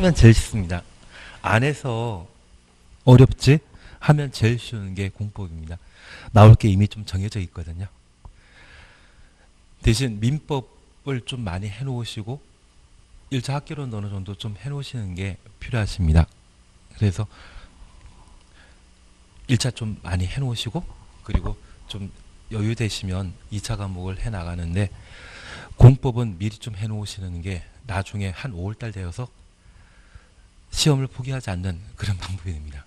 하면 제일 쉽습니다. 안 해서 어렵지? 하면 제일 쉬운 게 공법입니다. 나올 게 이미 좀 정해져 있거든요. 대신 민법을 좀 많이 해놓으시고 1차 학기로는 어느 정도 좀 해놓으시는 게 필요하십니다. 그래서 1차 좀 많이 해놓으시고 그리고 좀 여유 되시면 2차 과목을 해나가는데 공법은 미리 좀 해놓으시는 게 나중에 한 5월달 되어서 시험을 포기하지 않는 그런 방법이 됩니다.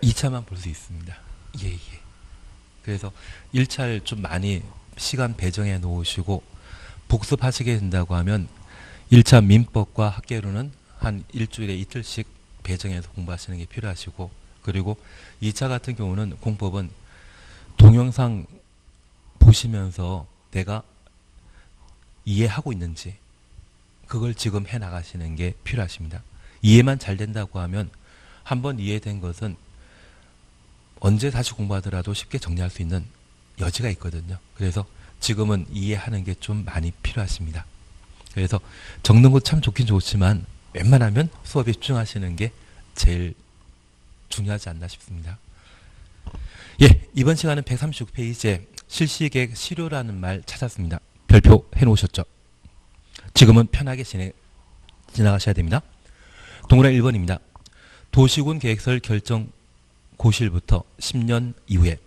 2차만 볼 수 있습니다. 예. 그래서 1차를 좀 많이 시간 배정해 놓으시고 복습하시게 된다고 하면 1차 민법과 학계로는 한 일주일에 이틀씩 배정해서 공부하시는 게 필요하시고 그리고 2차 같은 경우는 공법은 동영상 보시면서 내가 이해하고 있는지 그걸 지금 해 나가시는 게 필요하십니다. 이해만 잘 된다고 하면 한번 이해된 것은 언제 다시 공부하더라도 쉽게 정리할 수 있는 여지가 있거든요. 그래서 지금은 이해하는 게 좀 많이 필요하십니다. 그래서 적는 것 참 좋긴 좋지만 웬만하면 수업에 집중하시는 게 제일 중요하지 않나 싶습니다. 예, 이번 시간은 136페이지에 실시계획 시료라는 말 찾았습니다. 별표 해놓으셨죠? 지금은 편하게 지나가셔야 됩니다. 동그라미 1번입니다. 도시군 계획설 결정 고시일부터 10년 이후에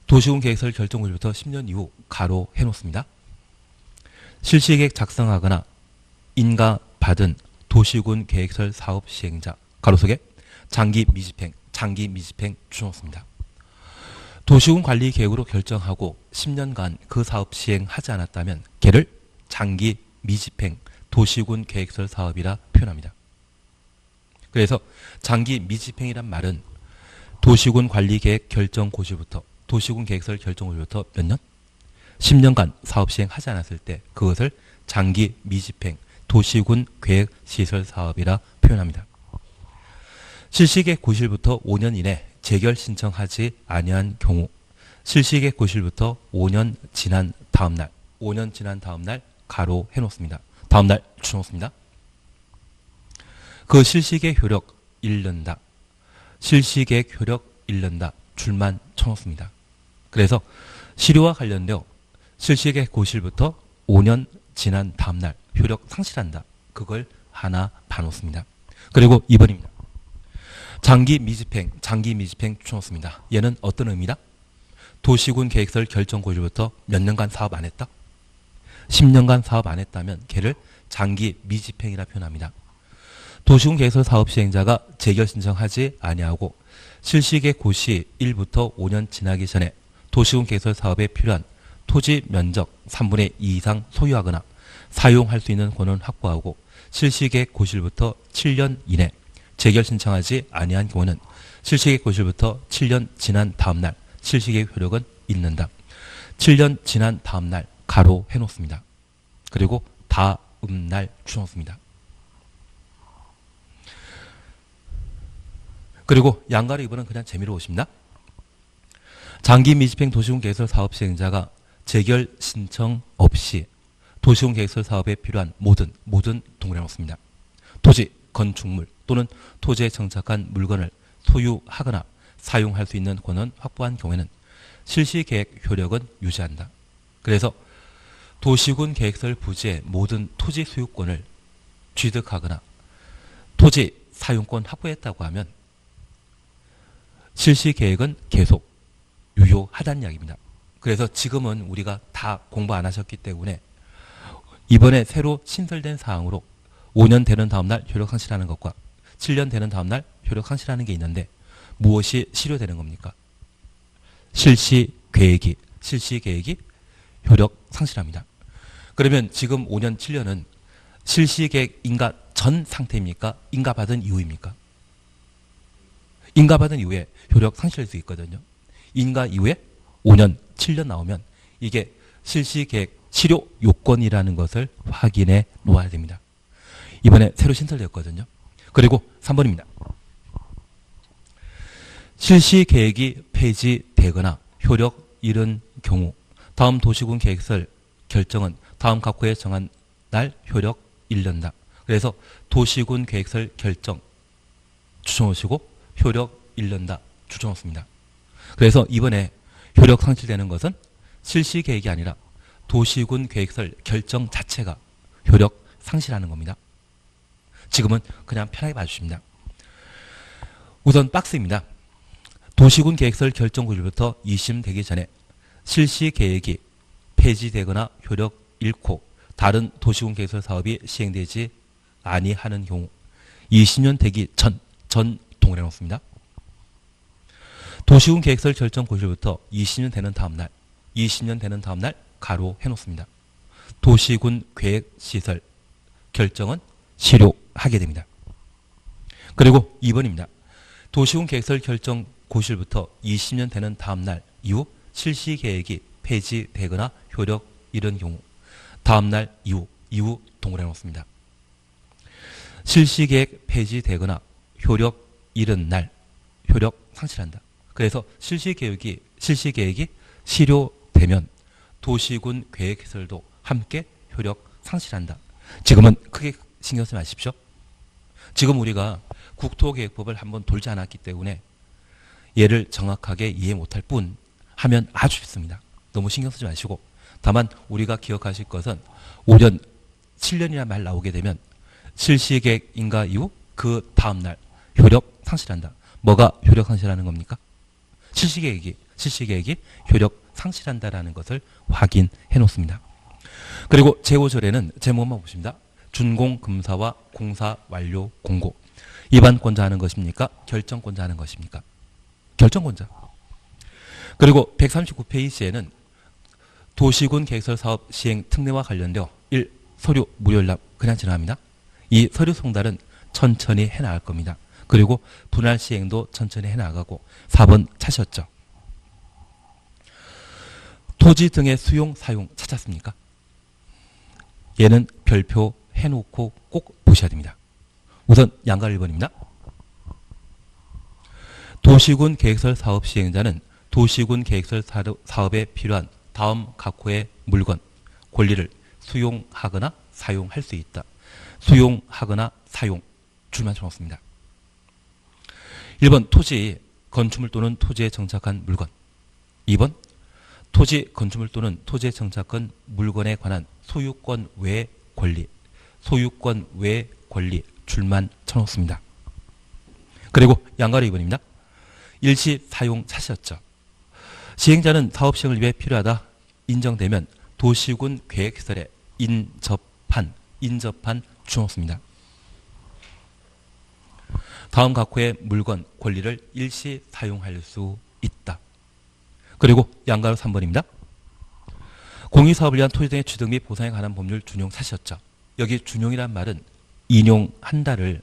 도시군 계획설 결정 고시일부터 10년 이후 가로 해놓습니다. 실시계획 작성하거나 인가 받은 도시군 계획설 사업 시행자 가로 속에 장기 미집행 줄여놓습니다. 도시군 관리 계획으로 결정하고 10년간 그 사업 시행하지 않았다면 걔를 장기 미집행 도시군 계획설 사업이라 표현합니다. 그래서 장기 미집행이란 말은 도시군 관리 계획 결정 고시부터 도시군 계획설 결정 고시부터 몇 년? 10년간 사업 시행하지 않았을 때 그것을 장기 미집행 도시군 계획 시설 사업이라 표현합니다. 실시계획 고시일부터 5년 이내 재결 신청하지 아니한 경우 실시계획 고시일부터 5년 지난 다음날 가로 해놓습니다. 다음날 줄여놓습니다. 그 실시계획 효력 잃는다. 실시계획 효력 잃는다. 줄만 쳐놓습니다. 그래서 시료와 관련되어 실시계획 고시일부터 5년 지난 다음날 효력 상실한다. 그걸 하나 봐놓습니다. 그리고 2번입니다. 장기 미집행 쳐놓습니다. 얘는 어떤 의미다? 도시군 계획설 결정 고시부터 몇 년간 사업 안 했다? 10년간 사업 안 했다면 걔를 장기 미집행이라 표현합니다. 도시군 계획설 사업 시행자가 재결 신청하지 아니하고 실시계획 고시 1부터 5년 지나기 전에 도시군 계획설 사업에 필요한 토지 면적 3분의 2 이상 소유하거나 사용할 수 있는 권은 확보하고 실시계획 고시일부터 7년 이내 재결 신청하지 아니한 경우는 실시계획 고시일부터 7년 지난 다음날 실시계획 효력은 잃는다. 7년 지난 다음날 가로 해놓습니다. 그리고 다음날 줄여놓습니다. 그리고 양가로 2번은 그냥 재미로 오십니다. 장기 미집행 도시군 계획설 사업 시행자가 재결 신청 없이 도시군 계획설 사업에 필요한 모든 동그라미 놓습니다. 토지, 건축물 또는 토지에 정착한 물건을 소유하거나 사용할 수 있는 권은 확보한 경우에는 실시계획 효력은 유지한다. 그래서 도시군 계획설 부지의 모든 토지 소유권을 취득하거나 토지 사용권 확보했다고 하면 실시계획은 계속 유효하다는 이야기입니다. 그래서 지금은 우리가 다 공부 안 하셨기 때문에 이번에 새로 신설된 사항으로 5년 되는 다음날 효력 상실하는 것과 7년 되는 다음날 효력 상실하는 게 있는데 무엇이 실효되는 겁니까? 실시계획이 효력 상실합니다. 그러면 지금 5년 7년은 실시계획 인가 전 상태입니까? 인가 받은 이후입니까? 인가 받은 이후에 효력 상실할 수 있거든요. 인가 이후에 5년 7년 나오면 이게 실시계획 실효 요건이라는 것을 확인해 놓아야 됩니다. 이번에 새로 신설되었거든요. 그리고 3번입니다. 실시계획이 폐지되거나 효력 잃은 경우 다음 도시군 계획설 결정은 다음 각 호에 정한 날 효력 1년다. 그래서 도시군 계획설 결정 추천하시고 효력 1년다 추천했습니다. 그래서 이번에 효력 상실되는 것은 실시 계획이 아니라 도시군 계획설 결정 자체가 효력 상실하는 겁니다. 지금은 그냥 편하게 봐주십니다. 우선 박스입니다. 도시군 계획설 결정 구일부터 이심되기 전에 실시 계획이 폐지되거나 효력 잃고 다른 도시군 계획설 사업이 시행되지 아니하는 경우 20년 되기 전 동일해 놓습니다. 도시군 계획설 결정 고시부터 20년 되는 다음 날 가로 해놓습니다. 도시군 계획시설 결정은 실효하게 됩니다. 그리고 2번입니다. 도시군 계획설 결정 고시부터 20년 되는 다음 날 이후 실시 계획이 폐지되거나 효력 잃은 경우 다음 날 이후 동그래 놓습니다. 실시 계획 폐지되거나 효력 잃은 날 효력 상실한다. 그래서 실시 계획이 실효되면 도시군 계획시설도 함께 효력 상실한다. 지금은 크게 신경 쓰지 마십시오. 지금 우리가 국토계획법을 한번 돌지 않았기 때문에 얘를 정확하게 이해 못할 뿐 하면 아주 쉽습니다. 너무 신경 쓰지 마시고 다만 우리가 기억하실 것은 5년, 7년이라는 말 나오게 되면 실시계획 인가 이후 그 다음날 효력 상실한다. 뭐가 효력 상실하는 겁니까? 실시계획이 효력 상실한다라는 것을 확인해 놓습니다. 그리고 제5절에는 제목만 보십니다. 준공검사와 공사 완료 공고. 입안권자 하는 것입니까? 결정권자 하는 것입니까? 결정권자. 그리고 139페이지에는 도시군 계획설 사업 시행 특례와 관련되어 1. 서류 무료 연락 그냥 지나갑니다. 이 서류 송달은 천천히 해나갈 겁니다. 그리고 분할 시행도 천천히 해나가고 4번 찾으셨죠? 토지 등의 수용, 사용 찾았습니까? 얘는 별표 해놓고 꼭 보셔야 됩니다. 우선 양가 1번입니다. 도시군 계획설 사업 시행자는 도시군 계획설 사업에 필요한 다음 각 호의 물건, 권리를 수용하거나 사용할 수 있다. 수용하거나 사용 줄만 쳐놓습니다. 1번 토지, 건축물 또는 토지에 정착한 물건. 2번 토지, 건축물 또는 토지에 정착한 물건에 관한 소유권 외 권리, 소유권 외 권리 줄만 쳐놓습니다. 그리고 양가로 2번입니다. 일시 사용 찾으셨죠? 시행자는 사업 시행을 위해 필요하다 인정되면 도시군 계획시설에 인접한 주놓습니다. 다음 각 호의 물건, 권리를 일시 사용할 수 있다. 그리고 양가로 3번입니다. 공익사업을 위한 토지 등의 취득 및 보상에 관한 법률 준용 사실었죠. 여기 준용이란 말은 인용한다를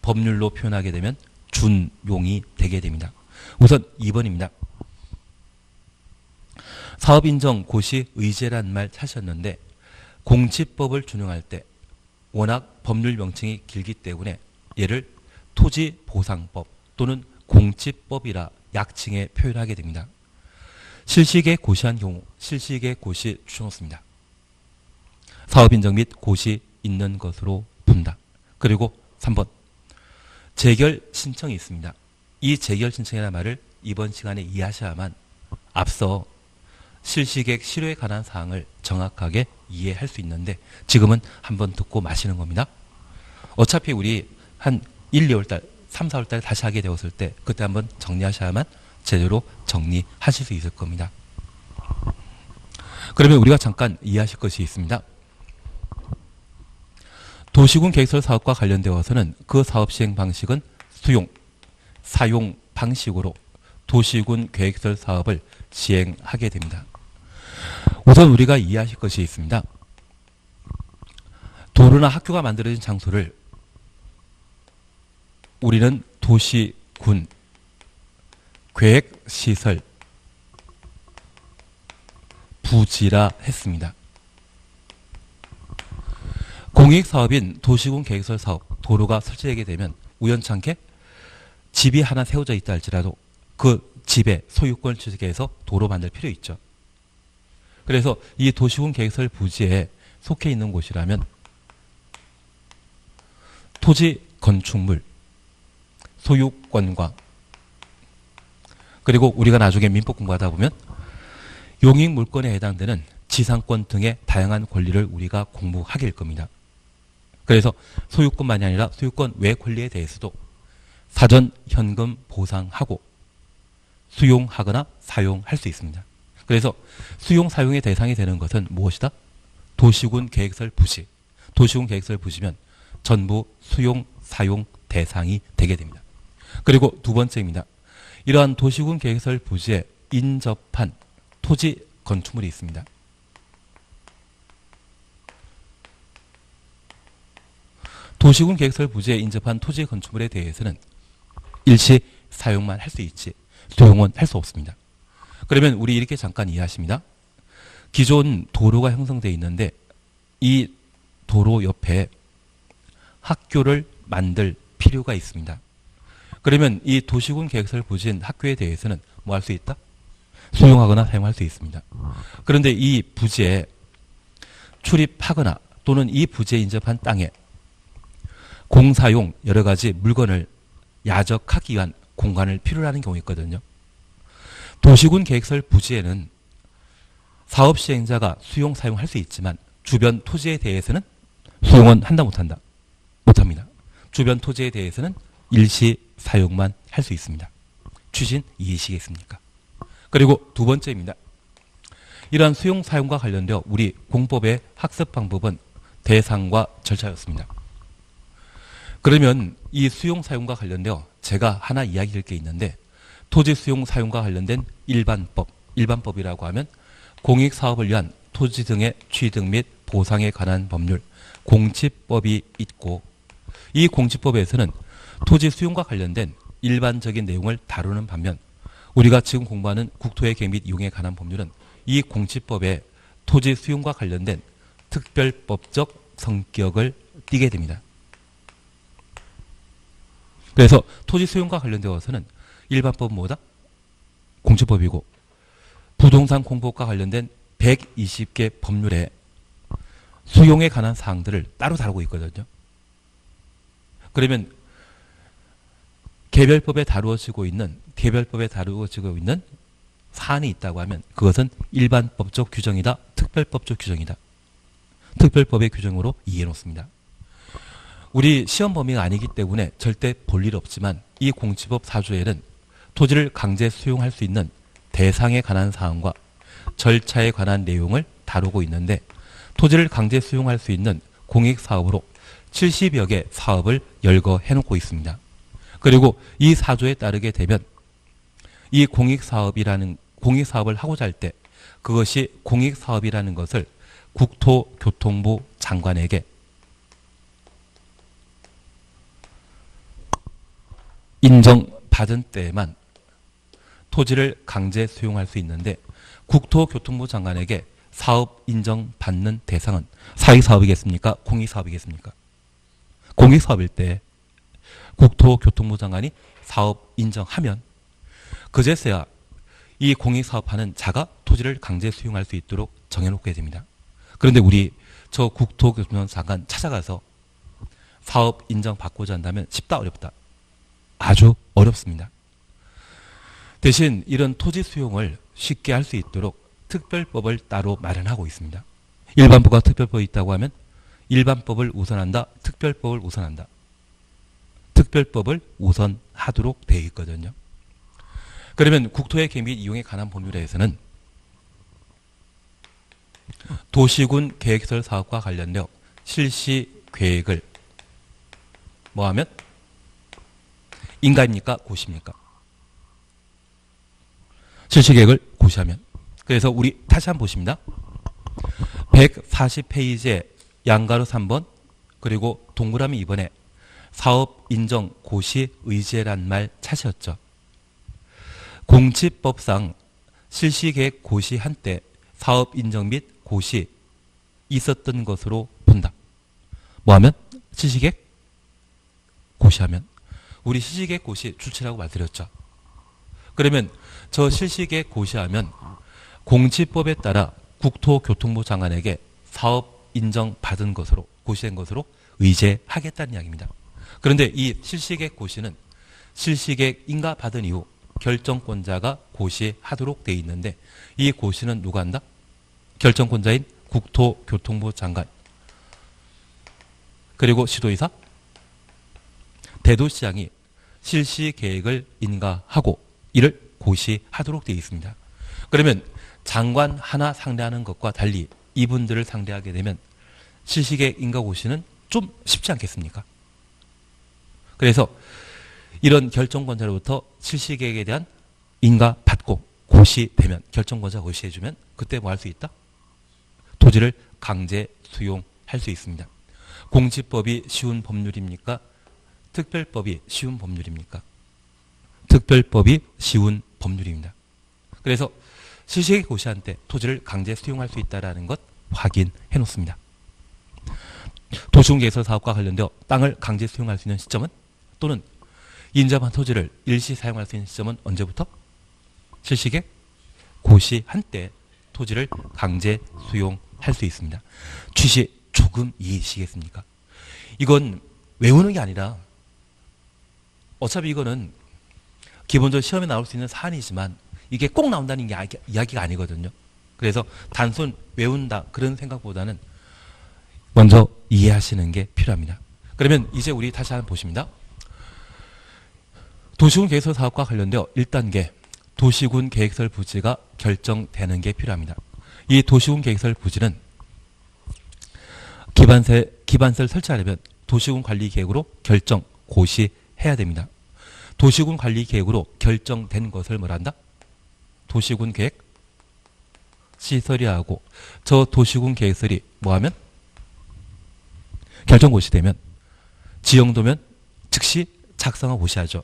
법률로 표현하게 되면 준용이 되게 됩니다. 우선 2번입니다. 사업인정 고시 의제란 말 사셨는데 공지법을 준용할 때 워낙 법률 명칭이 길기 때문에 얘를 토지보상법 또는 공지법이라 약칭에 표현하게 됩니다. 실시계획 고시한 경우 실시계획 고시 추천했습니다. 사업인정 및 고시 있는 것으로 본다. 그리고 3번 재결 신청이 있습니다. 이 재결 신청이라는 말을 이번 시간에 이해하셔야만 앞서 실시계획 실효에 관한 사항을 정확하게 이해할 수 있는데 지금은 한번 듣고 마시는 겁니다. 어차피 우리 한 1, 2월달, 3, 4월달 다시 하게 되었을 때 그때 한번 정리하셔야만 제대로 정리하실 수 있을 겁니다. 그러면 우리가 잠깐 이해하실 것이 있습니다. 도시군 계획설 사업과 관련되어서는 그 사업 시행 방식은 수용, 사용 방식으로 도시군 계획설 사업을 시행하게 됩니다. 우선 우리가 이해하실 것이 있습니다. 도로나 학교가 만들어진 장소를 우리는 도시군 계획시설 부지라 했습니다. 공익사업인 도시군 계획설 사업, 도로가 설치되게 되면 우연찮게 집이 하나 세워져 있다 할지라도 그 집의 소유권 취득해서 도로 만들 필요 있죠. 그래서 이 도시군 계획설 부지에 속해 있는 곳이라면 토지 건축물 소유권과 그리고 우리가 나중에 민법 공부하다 보면 용익 물권에 해당되는 지상권 등의 다양한 권리를 우리가 공부하게 될 겁니다. 그래서 소유권만이 아니라 소유권 외 권리에 대해서도 사전 현금 보상하고 수용하거나 사용할 수 있습니다. 그래서 수용 사용의 대상이 되는 것은 무엇이다? 도시군 계획설 부지. 도시군 계획설 부지면 전부 수용 사용 대상이 되게 됩니다. 그리고 두 번째입니다. 이러한 도시군 계획설 부지에 인접한 토지 건축물이 있습니다. 도시군 계획설 부지에 인접한 토지 건축물에 대해서는 일시 사용만 할 수 있지 수용은 할 수 없습니다. 그러면 우리 이렇게 잠깐 이해하십니다. 기존 도로가 형성되어 있는데 이 도로 옆에 학교를 만들 필요가 있습니다. 그러면 이 도시군 계획설 부지인 학교에 대해서는 뭐 할 수 있다? 수용하거나 사용할 수 있습니다. 그런데 이 부지에 출입하거나 또는 이 부지에 인접한 땅에 공사용 여러 가지 물건을 야적하기 위한 공간을 필요로 하는 경우가 있거든요. 도시군 계획설 부지에는 사업 시행자가 수용 사용할 수 있지만 주변 토지에 대해서는 수용은 한다 못한다? 못합니다. 주변 토지에 대해서는 일시 사용만 할 수 있습니다. 취진 이해시겠습니까? 그리고 두 번째입니다. 이러한 수용 사용과 관련되어 우리 공법의 학습 방법은 대상과 절차였습니다. 그러면 이 수용 사용과 관련되어 제가 하나 이야기할 게 있는데 토지 수용 사용과 관련된 일반법이라고 하면 공익사업을 위한 토지 등의 취득 및 보상에 관한 법률 공지법이 있고 이 공지법에서는 토지 수용과 관련된 일반적인 내용을 다루는 반면 우리가 지금 공부하는 국토의 계획 및 이용에 관한 법률은 이 공지법에 토지 수용과 관련된 특별법적 성격을 띠게 됩니다. 그래서 토지 수용과 관련되어서는 일반법은 뭐다? 공지법이고 부동산 공법과 관련된 120개 법률에 수용에 관한 사항들을 따로 다루고 있거든요. 그러면 개별법에 다루어지고 있는 사안이 있다고 하면 그것은 일반법적 규정이다, 특별법적 규정이다. 특별법의 규정으로 이해해 놓습니다. 우리 시험 범위가 아니기 때문에 절대 볼 일 없지만 이 공지법 4조에는 토지를 강제 수용할 수 있는 대상에 관한 사항과 절차에 관한 내용을 다루고 있는데 토지를 강제 수용할 수 있는 공익사업으로 70여 개 사업을 열거해 놓고 있습니다. 그리고 이 4조에 따르게 되면 이 공익사업을 하고자 할 때 그것이 공익사업이라는 것을 국토교통부 장관에게 인정받은 때에만 토지를 강제 수용할 수 있는데 국토교통부 장관에게 사업 인정받는 대상은 사익사업이겠습니까? 공익사업이겠습니까? 공익사업일 때 국토교통부 장관이 사업 인정하면 그제서야 이 공익사업하는 자가 토지를 강제 수용할 수 있도록 정해놓게 됩니다. 그런데 우리 저 국토교통부 장관 찾아가서 사업 인정받고자 한다면 쉽다 어렵다? 아주 어렵습니다. 대신 이런 토지 수용을 쉽게 할 수 있도록 특별법을 따로 마련하고 있습니다. 일반법과 특별법이 있다고 하면 일반법을 우선한다, 특별법을 우선한다. 특별법을 우선하도록 되어 있거든요. 그러면 국토의 계획 및 이용에 관한 법률에서는 도시군 계획설 사업과 관련되어 실시 계획을 뭐하면 인가입니까? 고시입니까? 실시계획을 고시하면. 그래서 우리 다시 한번 보십니다. 140페이지에 양가로 3번 그리고 동그라미 2번에 사업 인정 고시 의제란 말 찾으셨죠? 공지법상 실시계획 고시한 때 사업 인정 및 고시 있었던 것으로 본다. 뭐하면? 실시계획 고시하면. 우리 실시계획 고시 출치라고 말드렸죠. 그러면 저 실시계획 고시하면 공지법에 따라 국토교통부 장관에게 사업 인정받은 것으로 고시된 것으로 의제하겠다는 이야기입니다. 그런데 이 실시계획 고시는 실시계획 인가받은 이후 결정권자가 고시하도록 되어 있는데 이 고시는 누가 한다? 결정권자인 국토교통부 장관 그리고 시도의사, 대도시장이 실시계획을 인가하고 이를 고시하도록 되어 있습니다. 그러면 장관 하나 상대하는 것과 달리 이분들을 상대하게 되면 실시계획 인가 고시는 좀 쉽지 않겠습니까? 그래서 이런 결정권자로부터 실시계획에 대한 인가 받고 고시되면 결정권자 고시해주면 그때 뭐 할 수 있다? 토지를 강제 수용할 수 있습니다. 공지법이 쉬운 법률입니까? 특별법이 쉬운 법률입니까? 특별법이 쉬운 법률입니다. 그래서 실시계획 고시한 때 토지를 강제 수용할 수 있다는 것 확인해 놓습니다. 도시공개설 사업과 관련되어 땅을 강제 수용할 수 있는 시점은 또는 인접한 토지를 일시 사용할 수 있는 시점은 언제부터? 실시계획 고시한 때 토지를 강제 수용할 수 있습니다. 취시 조금 이해시겠습니까? 이건 외우는 게 아니라 어차피 이거는 기본적으로 시험에 나올 수 있는 사안이지만 이게 꼭 나온다는 게 이야기가 아니거든요. 그래서 단순 외운다 그런 생각보다는 먼저 이해하시는 게 필요합니다. 그러면 이제 우리 다시 한번 보십니다. 도시군 계획설 사업과 관련되어 1단계 도시군 계획설 부지가 결정되는 게 필요합니다. 이 도시군 계획설 부지는 기반서를 설치하려면 도시군 관리 계획으로 결정 고시해야 됩니다. 도시군 관리 계획으로 결정된 것을 뭐란다? 도시군 계획 시설이라고. 저 도시군 계획설이 뭐하면? 결정 고시되면 지형도면 즉시 작성하고 고시하죠.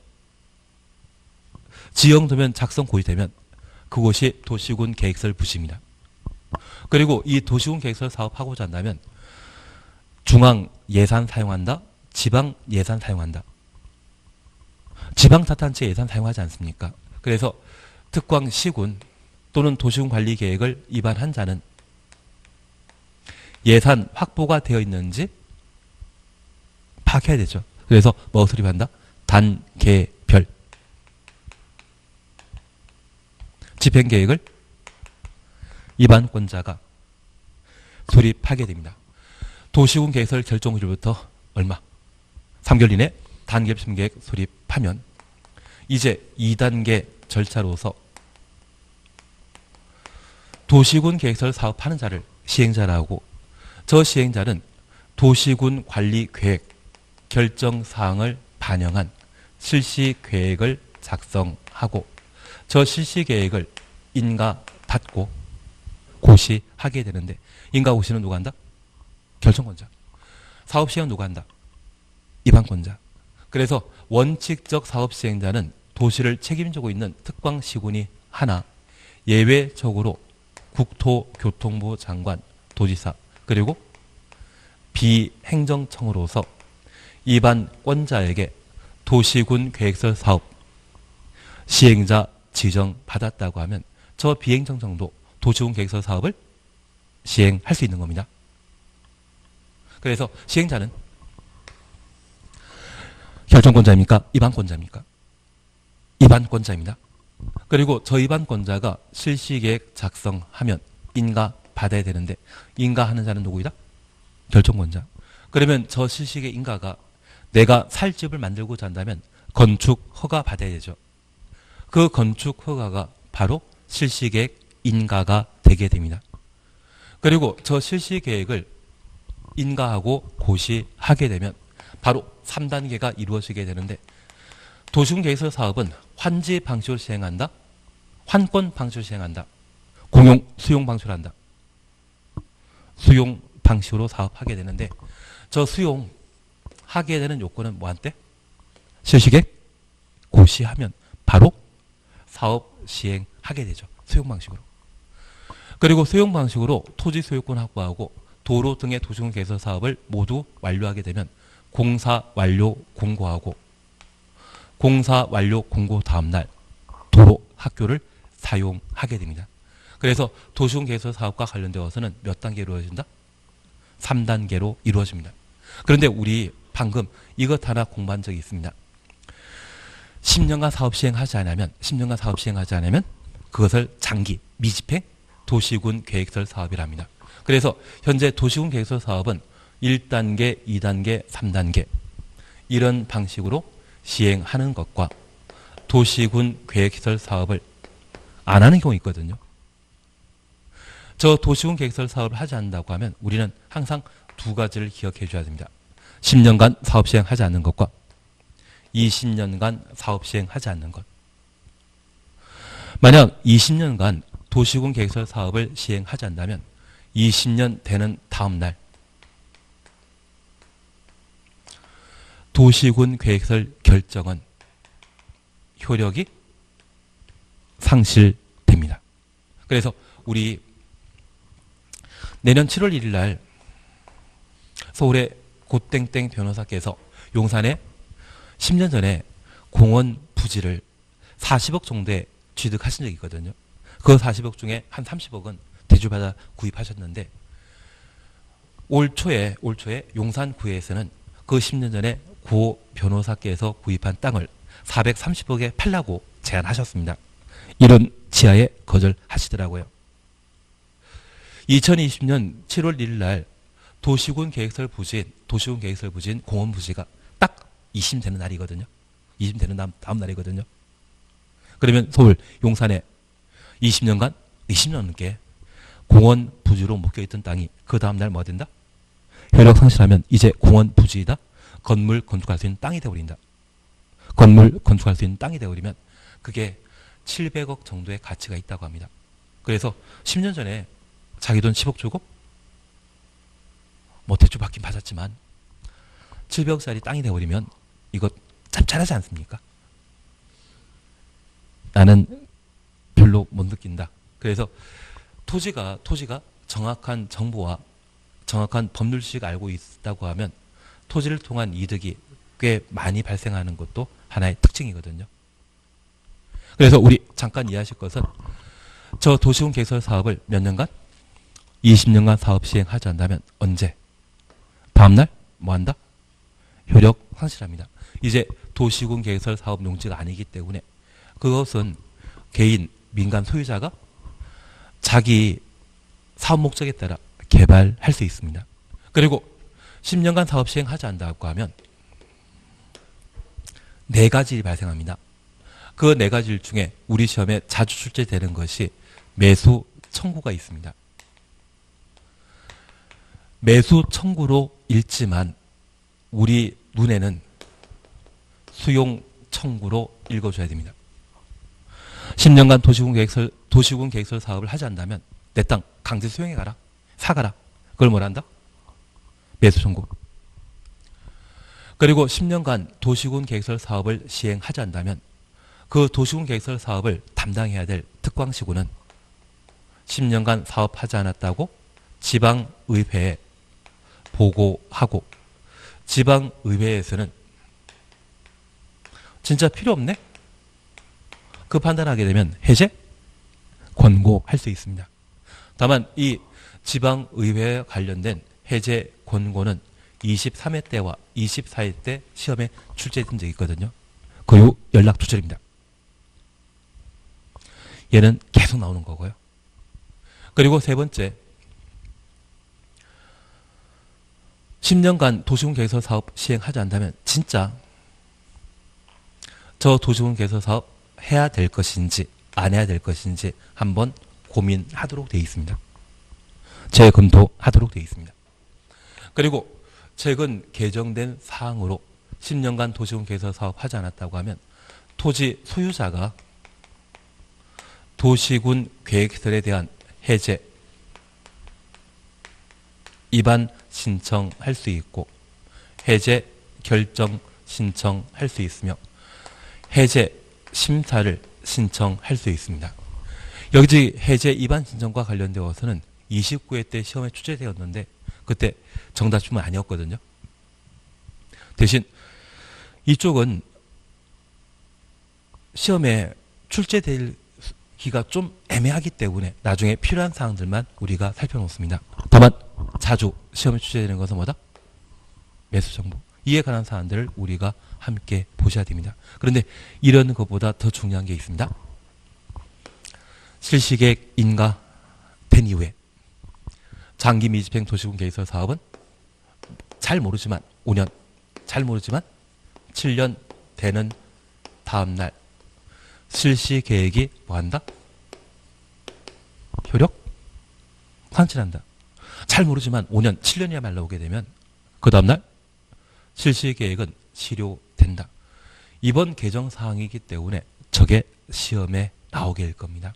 지형도면 작성 고시되면 그곳이 도시군 계획설 부지입니다. 그리고 이 도시군 계획설 사업하고자 한다면 중앙 예산 사용한다, 지방 예산 사용한다. 지방자치단체 예산 사용하지 않습니까? 그래서 특광시군 또는 도시군 관리 계획을 위반한 자는 예산 확보가 되어 있는지 파악해야 되죠. 그래서 무엇을 위반한다? 단계별 집행계획을 위반권자가 수립하게 됩니다. 도시군 계획설 결정일부터 얼마? 3개월 이내 단계별 집행계획 수립하면 이제 2단계 절차로서 도시군 계획설 사업하는 자를 시행자라고, 저 시행자는 도시군 관리 계획 결정사항을 반영한 실시계획을 작성하고 저 실시계획을 인가받고 고시하게 되는데 인가고시는 누가 한다? 결정권자. 사업시행은 누가 한다? 위반권자. 그래서 원칙적 사업시행자는 도시를 책임지고 있는 특광시군이 하나, 예외적으로 국토교통부 장관, 도지사, 그리고 비행정청으로서 위반권자에게 도시군 계획설 사업 시행자 지정받았다고 하면 저 비행정청도 도시군 계획설 사업을 시행할 수 있는 겁니다. 그래서 시행자는 결정권자입니까? 위반권자입니까? 위반권자입니다. 그리고 저 위반권자가 실시계획 작성하면 인가받아야 되는데 인가하는 자는 누구이다? 결정권자. 그러면 저 실시계획 인가가 내가 살 집을 만들고자 한다면 건축 허가 받아야 되죠. 그 건축 허가가 바로 실시계획 인가가 되게 됩니다. 그리고 저 실시계획을 인가하고 고시하게 되면 바로 3단계가 이루어지게 되는데 도시군 계획설 사업은 환지 방식으로 시행한다. 환권 방식으로 시행한다. 공용 수용 방식으로 한다. 수용 방식으로 사업하게 되는데 저 수용하게 되는 요건은 뭐한테? 실시계획 고시하면 바로 사업 시행하게 되죠. 수용 방식으로. 그리고 수용 방식으로 토지 소유권 확보하고 도로 등의 도시군 계획설 사업을 모두 완료하게 되면 공사 완료 공고하고 공사 완료 공고 다음날 도로 학교를 사용하게 됩니다. 그래서 도시군 계획설 사업과 관련되어서는 몇 단계로 이루어진다? 3단계로 이루어집니다. 그런데 우리 방금 이것 하나 공부한 적이 있습니다. 10년간 사업 시행하지 않으면 그것을 장기 미집행 도시군 계획설 사업이랍니다. 그래서 현재 도시군 계획설 사업은 1단계, 2단계, 3단계 이런 방식으로 시행하는 것과 도시군 계획설 사업을 안 하는 경우 있거든요. 저 도시군 계획설 사업을 하지 않는다고 하면 우리는 항상 두 가지를 기억해 줘야 됩니다. 10년간 사업 시행하지 않는 것과 20년간 사업 시행하지 않는 것. 만약 20년간 도시군 계획설 사업을 시행하지 않는다면 20년 되는 다음 날 도시군 계획설 결정은 효력이 상실됩니다. 그래서 우리 내년 7월 1일 날 서울의 고땡땡 변호사께서 용산에 10년 전에 공원 부지를 40억 정도에 취득하신 적이 있거든요. 그 40억 중에 한 30억은 대주받아 구입하셨는데 올 초에 용산구에서는 그 10년 전에 고 변호사께서 구입한 땅을 430억에 팔라고 제안하셨습니다. 이런 지하에 거절하시더라고요. 2020년 7월 1일 날 도시군 계획설 부지인 공원 부지가 딱 2심 되는 날이거든요. 2심 되는 다음 날이거든요. 그러면 서울 용산에 20년 넘게 공원 부지로 묶여있던 땅이 그 다음 날 뭐 된다? 효력 상실하면 이제 공원 부지이다. 건물 건축할 수 있는 땅이 되어버린다. 건물 건축할 수 있는 땅이 되어버리면 그게 700억 정도의 가치가 있다고 합니다. 그래서 10년 전에 자기 돈 10억 주고 뭐 대출 받긴 받았지만 700억짜리 땅이 되어버리면 이거 짭짤하지 않습니까? 나는 별로 못 느낀다. 그래서 토지가 정확한 정보와 정확한 법률 지식을 알고 있다고 하면 토지를 통한 이득이 꽤 많이 발생하는 것도 하나의 특징이거든요. 그래서 우리 잠깐 이해하실 것은 저 도시군 계획설 사업을 몇 년간? 20년간 사업 시행하지 않는다면 언제? 다음날 뭐 한다? 효력 상실합니다. 이제 도시군 계획설 사업 용지가 아니기 때문에 그것은 개인, 민간 소유자가 자기 사업 목적에 따라 개발할 수 있습니다. 그리고 10년간 사업 시행하지 않는다고 하면 4가지 발생합니다. 그 4가지 중에 우리 시험에 자주 출제되는 것이 매수 청구가 있습니다. 매수 청구로 읽지만 우리 눈에는 수용 청구로 읽어줘야 됩니다. 10년간 도시군 계획설 사업을 하지 않는다면 내 땅 강제 수용해 가라. 사가라. 그걸 뭐라 한다? 매수 청구. 그리고 10년간 도시군 계획설 사업을 시행하지 않는다면 그 도시군 계획설 사업을 담당해야 될 특광시군은 10년간 사업하지 않았다고 지방의회에 보고하고 지방의회에서는 진짜 필요 없네? 그 판단하게 되면 해제? 권고할 수 있습니다. 다만 이 지방의회에 관련된 해제 권고는 23회 때와 24회 때 시험에 출제된 적이 있거든요. 그 후 연락 두절입니다. 얘는 계속 나오는 거고요. 그리고 세 번째, 10년간 도시군 계획설 사업 시행하지 않는다면 진짜 저 도시군 계획설 사업 해야 될 것인지 안 해야 될 것인지 한번 고민하도록 되어 있습니다. 재검토하도록 되어 있습니다. 그리고 최근 개정된 사항으로 10년간 도시군 계획설 사업 하지 않았다고 하면 토지 소유자가 도시군 계획설에 대한 해제, 입안 신청할 수 있고 해제 결정 신청할 수 있으며 해제 심사를 신청할 수 있습니다. 여기 해제 입안 신청과 관련되어서는 29회 때 시험에 출제되었는데 그때 정답주문 아니었거든요. 대신 이쪽은 시험에 출제될 기가 좀 애매하기 때문에 나중에 필요한 사항들만 우리가 살펴놓습니다. 다만 자주 시험에 출제되는 것은 뭐다? 매수 정보. 이에 관한 사항들을 우리가 함께 보셔야 됩니다. 그런데 이런 것보다 더 중요한 게 있습니다. 실시계획 인가된 이후에 장기 미집행 도시군 계획설 사업은 잘 모르지만 5년, 잘 모르지만 7년 되는 다음날 실시 계획이 뭐한다? 효력? 상실한다. 잘 모르지만 5년, 7년이야말로 오게 되면 그 다음날 실시 계획은 실효된다. 이번 개정 사항이기 때문에 저게 시험에 나오게 될 겁니다.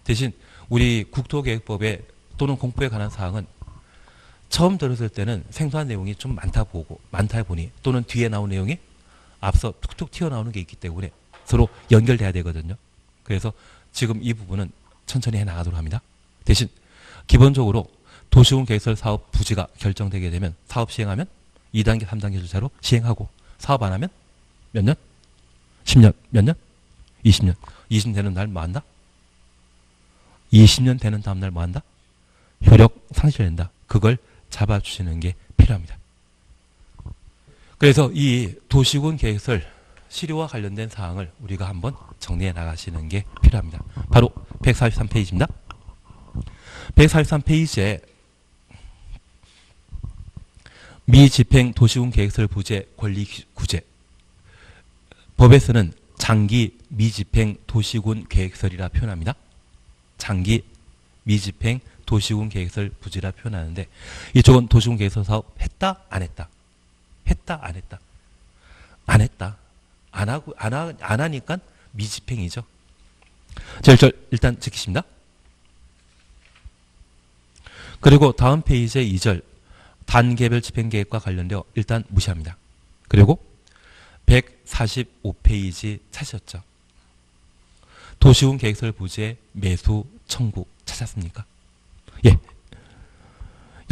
대신 우리 국토계획법에 또는 공포에 관한 사항은 처음 들었을 때는 생소한 내용이 좀 많다 보니 또는 뒤에 나온 내용이 앞서 툭툭 튀어나오는 게 있기 때문에 서로 연결돼야 되거든요. 그래서 지금 이 부분은 천천히 해나가도록 합니다. 대신 기본적으로 도시군 계획설 사업 부지가 결정되게 되면 사업 시행하면 2단계, 3단계 절차로 시행하고 사업 안 하면 몇 년? 10년. 몇 년? 20년. 20년 되는 날 뭐 한다? 20년 되는 다음 날 뭐 한다? 효력 상실된다. 그걸 잡아주시는 게 필요합니다. 그래서 이 도시군 계획설 실효와 관련된 사항을 우리가 한번 정리해 나가시는 게 필요합니다. 바로 143페이지입니다. 143페이지에 미집행 도시군 계획설 부재 권리 구제. 법에서는 장기 미집행 도시군 계획설이라 표현합니다. 장기 미집행 도시군 계획설 부지라 표현하는데 이쪽은 도시군 계획설 사업 했다 안 했다? 했다 안 했다? 안 했다. 안 하니까 미집행이죠. 자, 1절 일단 지키십니다. 그리고 다음 페이지의 2절 단계별 집행계획과 관련되어 일단 무시합니다. 그리고 145페이지 찾으셨죠? 도시군 계획설 부지의 매수 청구 찾았습니까? 예.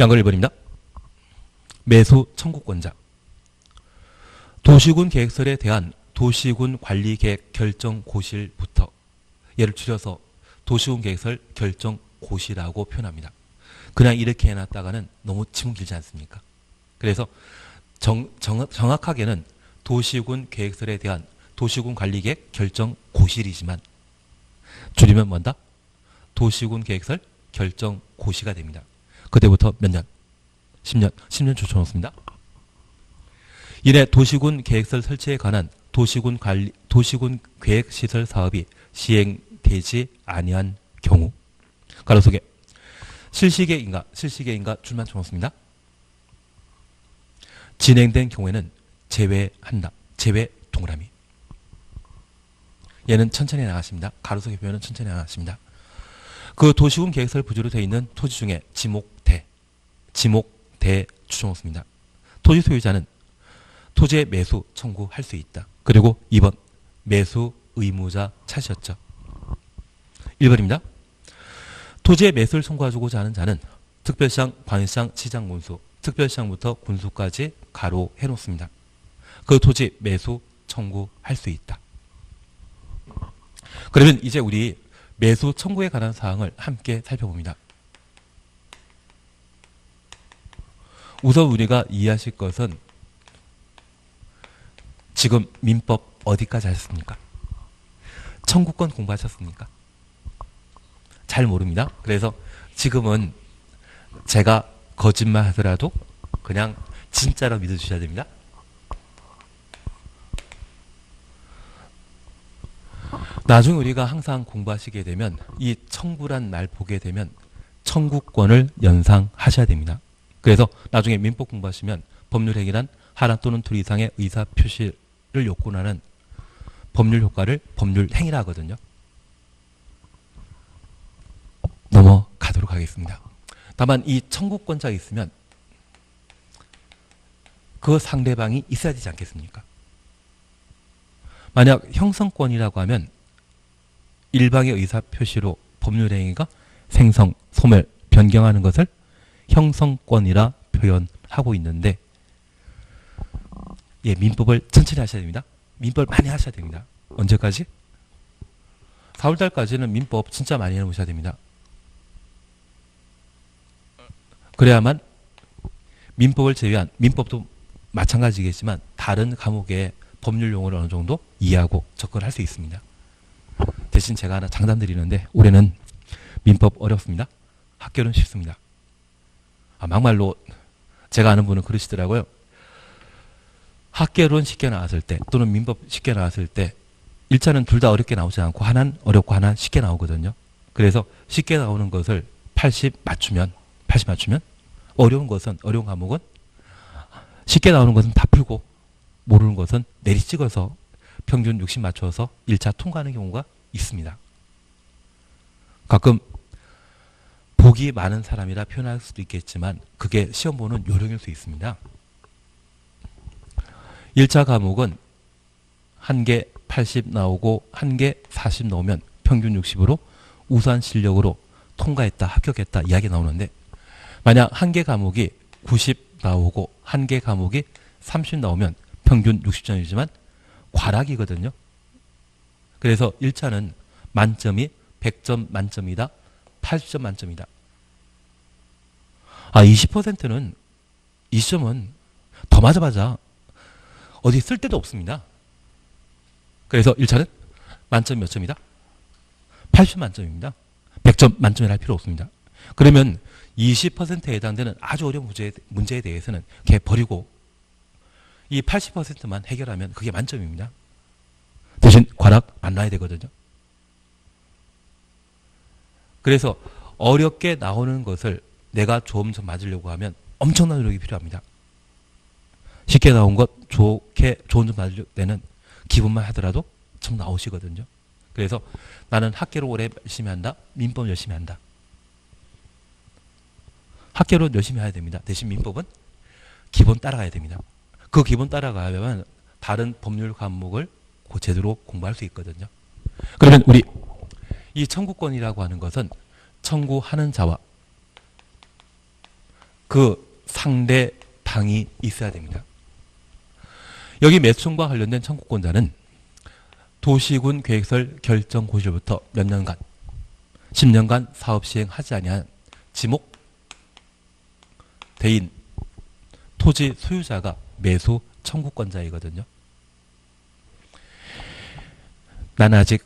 양걸 1번입니다. 매수 청구권자. 도시군 계획설에 대한 도시군 관리계획 결정고시부터 얘를 줄여서 도시군 계획설 결정고시라고 표현합니다. 그냥 이렇게 해놨다가는 너무 지문 길지 않습니까? 그래서 정확하게는 도시군 계획설에 대한 도시군 관리계획 결정고시이지만 줄이면 뭔다? 도시군 계획설 결정고시가 됩니다. 그때부터 몇 년? 10년. 10년 줄쳐놓습니다. 이래 도시군 계획설 설치에 관한 도시군 계획시설 사업이 시행되지 아니한 경우 가로 속에 실시계획인가 줄만 쳐놓습니다. 진행된 경우에는 제외한다. 제외 동그라미. 얘는 천천히 나가십니다. 가로 속의 표현은 천천히 나가십니다. 그 도시군 계획설 부지로 되어 있는 토지 중에 지목대 추정놓습니다. 토지 소유자는 토지의 매수 청구할 수 있다. 그리고 2번 매수 의무자 찾으셨죠. 1번입니다. 토지의 매수를 청구하고자 하는 자는 특별시장, 관시장, 시장, 군수, 특별시장부터 군수까지 가로 해놓습니다. 그 토지 매수 청구할 수 있다. 그러면 이제 우리 매수 청구에 관한 사항을 함께 살펴봅니다. 우선 우리가 이해하실 것은 지금 민법 어디까지 하셨습니까? 청구권 공부하셨습니까? 잘 모릅니다. 그래서 지금은 제가 거짓말 하더라도 그냥 진짜로 믿어주셔야 됩니다. 나중에 우리가 항상 공부하시게 되면 이 청구란 말 보게 되면 청구권을 연상하셔야 됩니다. 그래서 나중에 민법 공부하시면 법률행위란 하나 또는 둘 이상의 의사표시를 요건하는 법률 효과를 법률행위라 하거든요. 넘어가도록 하겠습니다. 다만 이 청구권자가 있으면 그 상대방이 있어야 되지 않겠습니까? 만약 형성권이라고 하면 일방의 의사표시로 법률행위가 생성, 소멸, 변경하는 것을 형성권이라 표현하고 있는데 예, 민법을 천천히 하셔야 됩니다. 민법을 많이 하셔야 됩니다. 언제까지? 4월달까지는 민법 진짜 많이 해놓으셔야 됩니다. 그래야만 민법을 제외한, 민법도 마찬가지겠지만 다른 과목의 법률 용어를 어느 정도 이해하고 접근할 수 있습니다. 대신 제가 하나 장담 드리는데 올해는 민법 어렵습니다. 학교는 쉽습니다. 막말로 제가 아는 분은 그러시더라고요. 학계론 쉽게 나왔을 때 또는 민법 쉽게 나왔을 때 1차는 둘 다 어렵게 나오지 않고 하나는 어렵고 하나는 쉽게 나오거든요. 그래서 쉽게 나오는 것을 80 맞추면 어려운 것은, 어려운 과목은 쉽게 나오는 것은 다 풀고 모르는 것은 내리 찍어서 평균 60 맞춰서 1차 통과하는 경우가 있습니다. 가끔 복이 많은 사람이라 표현할 수도 있겠지만 그게 시험 보는 요령일 수 있습니다. 1차 과목은 한 개 80 나오고 한 개 40 나오면 평균 60으로 우수한 실력으로 통과했다, 합격했다 이야기 나오는데 만약 한 개 과목이 90 나오고 한 개 과목이 30 나오면 평균 60점이지만 과락이거든요. 그래서 1차는 만점이 100점 만점이다, 80점 만점이다. 20%는 20점은 더 맞아봐자 어디 쓸 데도 없습니다. 그래서 1차는 만점 몇 점이다? 80 만점입니다. 100점 만점이라 할 필요 없습니다. 그러면 20%에 해당되는 아주 어려운 문제에 대해서는 걔 버리고 이 80%만 해결하면 그게 만점입니다. 대신 과락 안 나야 되거든요. 그래서 어렵게 나오는 것을 내가 좋은 점 맞으려고 하면 엄청난 노력이 필요합니다. 쉽게 나온 것 좋게 좋은 점 맞을 때는 기분만 하더라도 좀 나오시거든요. 그래서 나는 학계로 오래 열심히 한다. 민법 열심히 한다. 학계로 열심히 해야 됩니다. 대신 민법은 기본 따라가야 됩니다. 그 기본 따라가면 다른 법률 과목을 제대로 공부할 수 있거든요. 그러면 우리 이 청구권이라고 하는 것은 청구하는 자와 그 상대방이 있어야 됩니다. 여기 매춘과 관련된 청구권자는 도시군 계획설 결정 고시로부터 몇 년간 10년간 사업 시행하지 아니한 지목 대인 토지 소유자가 매수 청구권자이거든요. 나는 아직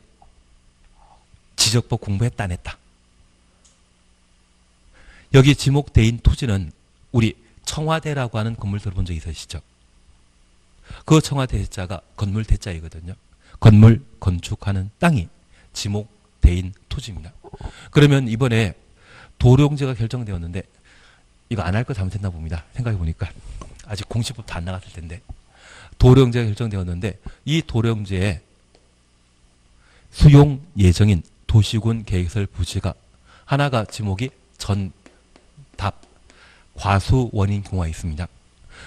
지적법 공부했다 안 했다. 여기 지목대인 토지는 우리 청와대라고 하는 건물 들어본 적 있으시죠? 그 청와대 대자가 건물 대자이거든요. 건물 건축하는 땅이 지목대인 토지입니다. 그러면 이번에 도룡제가 결정되었는데 이거 안 할 거 잘못했나 봅니다. 생각해보니까 아직 공시법도 안 나갔을 텐데 도룡제가 결정되었는데 이 도룡제에 수용 예정인 도시군 계획설 부지가 하나가 지목이 전답 과수원인 경우가 있습니다.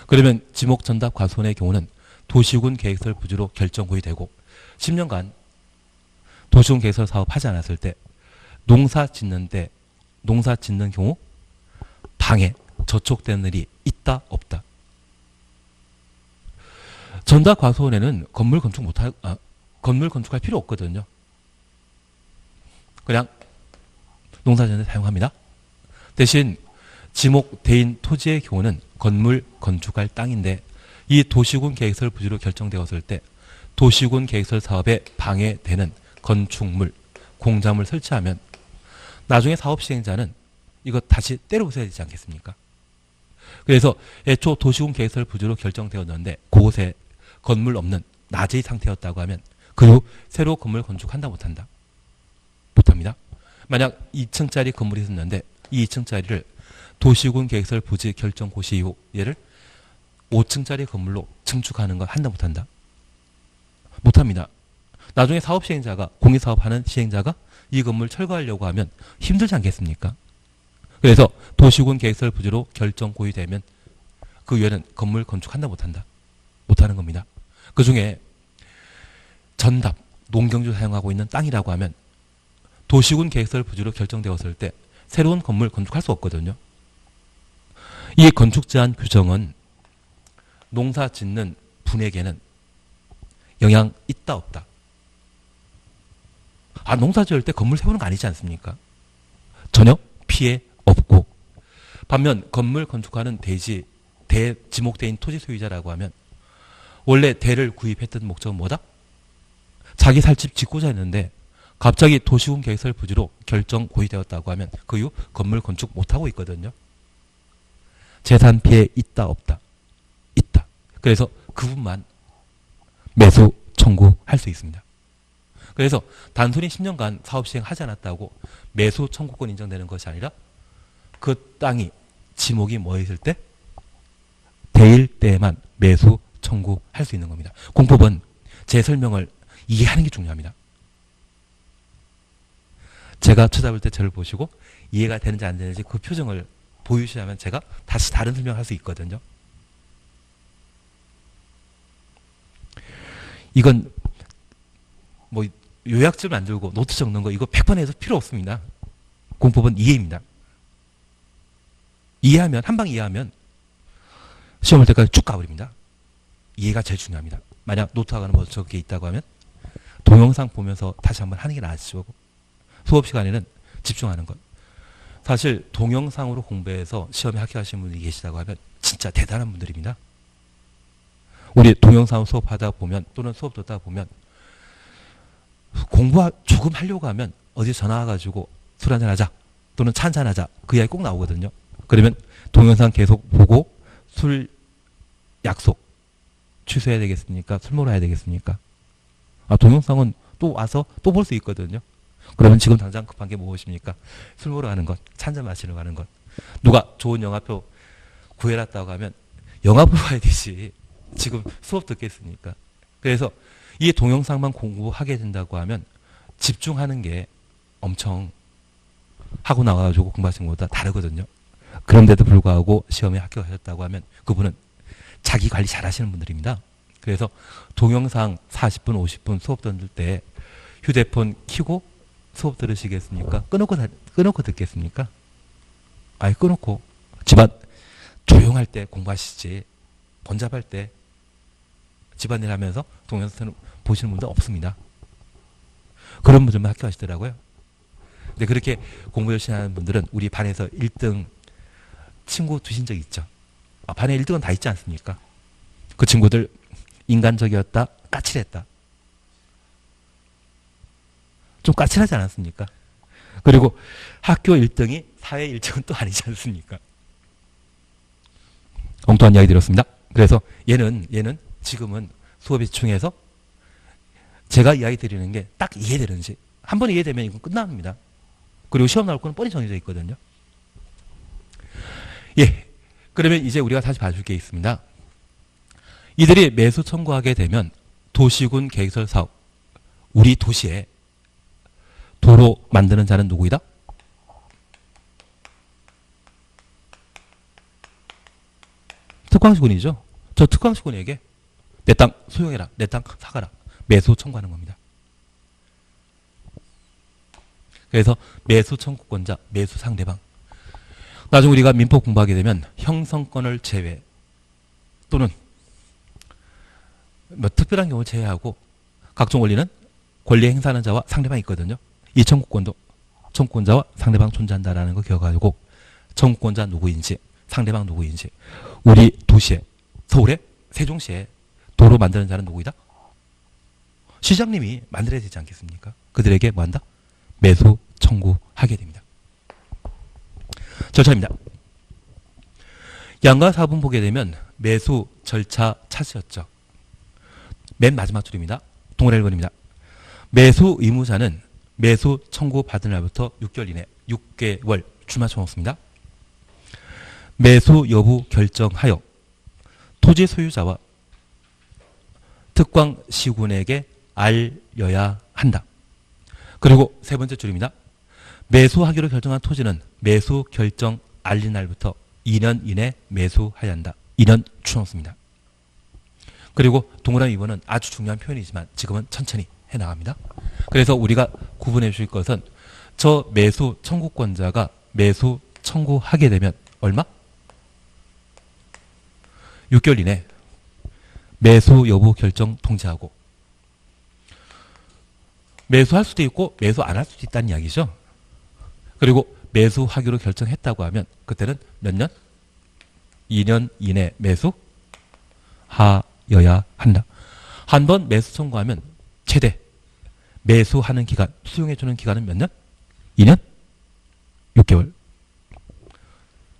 그러면 지목 전답 과수원의 경우는 도시군 계획설 부지로 결정 고의되고 10년간 도시군 계획설 사업하지 않았을 때 농사 짓는 경우 방해 저촉되는 일이 있다 없다. 전답 과수원에는 건물 건축할 필요 없거든요. 그냥 농사 짓는 데 사용합니다. 대신 지목대인 토지의 경우는 건물 건축할 땅인데 이 도시군 계획설 부지로 결정되었을 때 도시군 계획설 사업에 방해되는 건축물, 공작물 설치하면 나중에 사업 시행자는 이거 다시 때려부숴야 되지 않겠습니까? 그래서 애초 도시군 계획설 부지로 결정되었는데 그곳에 건물 없는 낮의 상태였다고 하면 그리고 새로 건물 건축한다 못한다? 못합니다. 만약 2층짜리 건물이 있었는데 이 2층짜리를 도시군 계획설 부지 결정 고시 이후 얘를 5층짜리 건물로 증축하는 거 한다 못한다? 못합니다. 나중에 사업 시행자가 공익사업하는 시행자가 이 건물 철거하려고 하면 힘들지 않겠습니까? 그래서 도시군 계획설 부지로 결정 고의되면 그 외에는 건물 건축한다 못한다? 못하는 겁니다. 그 중에 전답, 농경주 사용하고 있는 땅이라고 하면 도시군 계획설 부지로 결정되었을 때 새로운 건물 건축할 수 없거든요. 이 건축 제한 규정은 농사 짓는 분에게는 영향 있다 없다? 아, 농사 지을 때 건물 세우는 거 아니지 않습니까? 전혀 피해 없고. 반면 건물 건축하는 지목대인 토지 소유자라고 하면 원래 대를 구입했던 목적은 뭐다? 자기 살 집 짓고자 했는데 갑자기 도시군 개설 부지로 결정 고의되었다고 하면 그 이후 건물 건축 못하고 있거든요. 재산 피해 있다 없다? 있다. 그래서 그분만 매수 청구할 수 있습니다. 그래서 단순히 10년간 사업 시행하지 않았다고 매수 청구권 인정되는 것이 아니라 그 땅이 지목이 뭐 있을 때? 대일 때에만 매수 청구할 수 있는 겁니다. 공법은 제 설명을 이해하는 게 중요합니다. 제가 찾아볼 때 저를 보시고 이해가 되는지 안 되는지 그 표정을 보여주시면 제가 다시 다른 설명을 할 수 있거든요. 이건 뭐 요약집 만들고 노트 적는 거 이거 100번 해도 필요 없습니다. 공법은 이해입니다. 이해하면 한방 이해하면 시험 올 때까지 쭉 가버립니다. 이해가 제일 중요합니다. 만약 노트하거나 뭐 적게 있다고 하면 동영상 보면서 다시 한번 하는 게 낫죠. 수업 시간에는 집중하는 것. 사실 동영상으로 공부해서 시험에 합격하신 분이 계시다고 하면 진짜 대단한 분들입니다. 우리 동영상 수업하다 보면 또는 수업 듣다 보면 공부 조금 하려고 하면 어디 전화 와가지고 술 한잔 하자 또는 차 한잔 하자 그 이야기 꼭 나오거든요. 그러면 동영상 계속 보고 술 약속 취소해야 되겠습니까? 술 먹으러 해야 되겠습니까? 아, 동영상은 또 와서 또 볼 수 있거든요. 그러면 지금 당장 급한 게 무엇입니까? 술 먹으러 가는 것, 차 한잔 마시러 가는 것. 누가 좋은 영화표 구해놨다고 하면 영화 보러 가야 되지. 지금 수업 듣겠습니까? 그래서 이 동영상만 공부하게 된다고 하면 집중하는 게 엄청 하고 나와가지고 공부하시는 것보다 다르거든요. 그런데도 불구하고 시험에 합격하셨다고 하면 그분은 자기 관리 잘 하시는 분들입니다. 그래서 동영상 40분, 50분 수업 듣을 때 휴대폰 켜고 수업 들으시겠습니까? 끊고 듣겠습니까? 아예 끊고 집안 조용할 때 공부하시지 번잡할 때 집안일 하면서 동영상 보시는 분들 없습니다. 그런 분들만 합격하시더라고요. 근데 그렇게 공부 열심히 하는 분들은 우리 반에서 1등 친구 두신 적 있죠? 아, 반에 1등은 다 있지 않습니까? 그 친구들 인간적이었다, 까칠했다. 좀 까칠하지 않았습니까? 그리고 학교 1등이 사회 1등은 또 아니지 않습니까? 엉뚱한 이야기 드렸습니다. 그래서 얘는 지금은 수업에 집중해서 제가 이야기 드리는 게 딱 이해되는지 한 번 이해되면 이건 끝납니다. 그리고 시험 나올 거는 뻔히 정해져 있거든요. 예. 그러면 이제 우리가 다시 봐줄 게 있습니다. 이들이 매수 청구하게 되면 도시군 계획설 사업, 우리 도시에 도로 만드는 자는 누구이다? 특광시군이죠. 저 특광시군에게 내 땅 소용해라, 내 땅 사가라, 매수 청구하는 겁니다. 그래서 매수 청구권자, 매수 상대방. 나중에 우리가 민법 공부하게 되면 형성권을 제외 또는 뭐 특별한 경우를 제외하고 각종 권리는 권리 행사하는 자와 상대방이 있거든요. 이 청구권도 청구권자와 상대방 존재한다라는 거 기억하고 청구권자 누구인지 상대방 누구인지 우리 도시에 서울에 세종시에 도로 만드는 자는 누구이다? 시장님이 만들어야 되지 않겠습니까? 그들에게 뭐 한다? 매수 청구하게 됩니다. 절차입니다. 양가 4분 보게 되면 매수 절차 차지였죠. 맨 마지막 줄입니다. 동그라미 번입니다. 매수 의무자는 매수 청구 받은 날부터 6개월 이내 6개월 주맞춰 놓습니다. 매수 여부 결정하여 토지 소유자와 특광 시군에게 알려야 한다. 그리고 세 번째 줄입니다. 매수하기로 결정한 토지는 매수 결정 알린 날부터 2년 이내 매수해야 한다. 2년 추놓습니다. 그리고 동그라미 2번은 아주 중요한 표현이지만 지금은 천천히 해나갑니다. 그래서 우리가 구분해 주실 것은 저 매수 청구권자가 매수 청구하게 되면 얼마? 6개월 이내 매수 여부 결정 통지하고 매수할 수도 있고 매수 안 할 수도 있다는 이야기죠. 그리고 매수하기로 결정했다고 하면 그때는 몇 년? 2년 이내 매수하여야 한다. 한 번 매수 청구하면 최대 매수하는 기간, 수용해주는 기간은 몇 년? 2년? 6개월.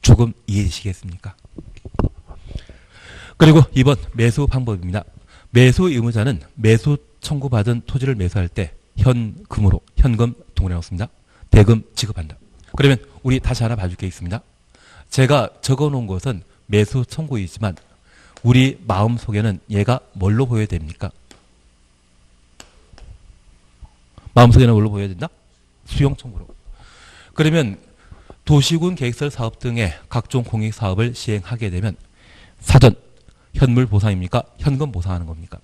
조금 이해되시겠습니까? 그리고 2번 매수 방법입니다. 매수 의무자는 매수 청구받은 토지를 매수할 때 현금으로 현금 동원해 놓습니다. 대금 지급한다. 그러면 우리 다시 하나 봐줄 게 있습니다. 제가 적어 놓은 것은 매수 청구이지만 우리 마음속에는 얘가 뭘로 보여야 됩니까? 마음속에는 뭘로 보여야 된다? 수용 청구로. 그러면 도시군 계획설 사업 등의 각종 공익 사업을 시행하게 되면 사전 현물 보상입니까? 현금 보상하는 겁니까?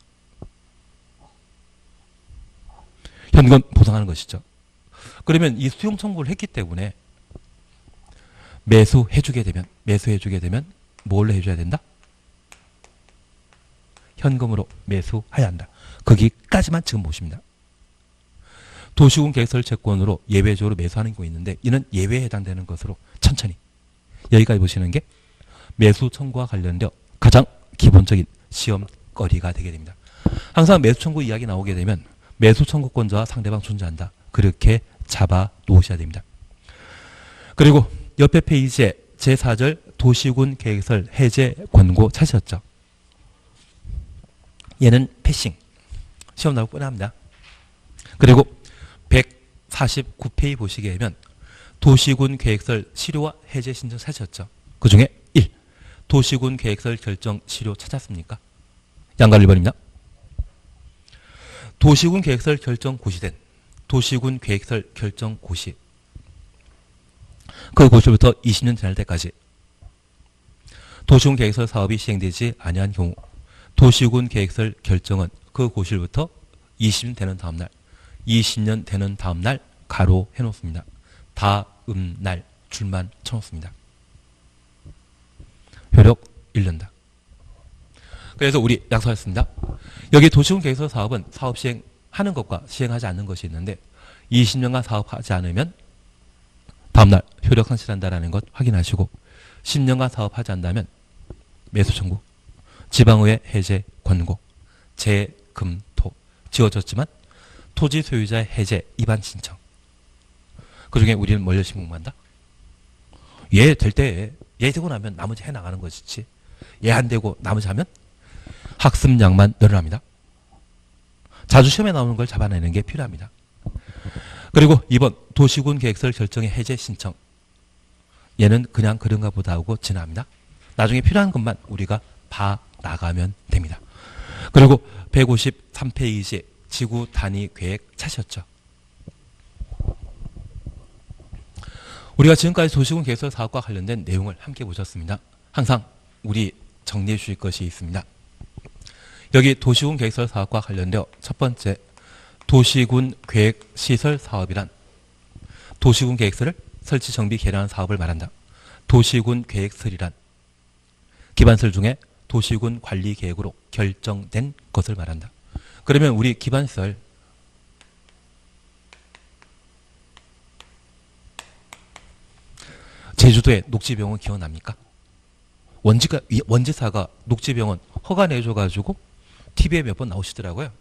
현금 보상하는 것이죠. 그러면 이 수용 청구를 했기 때문에 매수해주게 되면 뭘로 해줘야 된다? 현금으로 매수해야 한다. 거기까지만 지금 보십니다. 도시군 계획설 채권으로 예외적으로 매수하는 경우 있는데 이는 예외에 해당되는 것으로 천천히 여기까지 보시는 게 매수 청구와 관련되어 가장 기본적인 시험거리가 되게 됩니다. 항상 매수 청구 이야기 나오게 되면 매수 청구권자와 상대방 존재한다. 그렇게 잡아 놓으셔야 됩니다. 그리고 옆에 페이지에 제4절 도시군 계획설 해제 권고 찾으셨죠? 얘는 패싱. 시험 나올 뻔합니다. 그리고 149페이지 보시게 되면 도시군 계획설 실효와 해제 신청 찾으셨죠? 그 중에 1. 도시군 계획설 결정 실효 찾았습니까? 양갈 1번입니다. 도시군 계획설 결정 고시된 도시군 계획설 결정 고시 그 고시부터 20년 지날 때까지 도시군 계획설 사업이 시행되지 아니한 경우 도시군 계획설 결정은 그 고시부터 20년 되는 다음날 20년 되는 다음날 가로 해놓습니다. 다음날 줄만 쳐놓습니다. 효력 1년다. 그래서 우리 약속했습니다. 여기 도시군 계획설 사업은 사업 시행하는 것과 시행하지 않는 것이 있는데 20년간 사업하지 않으면 다음날 효력 상실한다는 것 확인하시고 10년간 사업하지 않는다면 매수 청구, 지방의회 해제 권고, 재금토 지어졌지만 토지 소유자의 해제 입안 신청. 그 중에 우리는 뭘 열심히 공부한다? 얘 될 때 얘 되고 나면 나머지 해나가는 것이지 얘 안 되고 나머지 하면 학습량만 늘어납니다. 자주 시험에 나오는 걸 잡아내는 게 필요합니다. 그리고 2번 도시군 계획설 결정의 해제 신청. 얘는 그냥 그런가 보다 하고 지나갑니다. 나중에 필요한 것만 우리가 봐 나가면 됩니다. 그리고 153페이지 지구 단위 계획 찾으셨죠? 우리가 지금까지 도시군 계획설 사업과 관련된 내용을 함께 보셨습니다. 항상 우리 정리해 주실 것이 있습니다. 여기 도시군 계획설 사업과 관련되어 첫 번째 도시군 계획 시설 사업이란 도시군 계획설을 설치 정비 개량한 사업을 말한다. 도시군 계획설이란 기반설 중에 도시군 관리 계획으로 결정된 것을 말한다. 그러면 우리 기반설 제주도의 녹지병원 기억납니까? 원지사가 녹지병원 허가 내줘가지고 TV에 몇 번 나오시더라고요.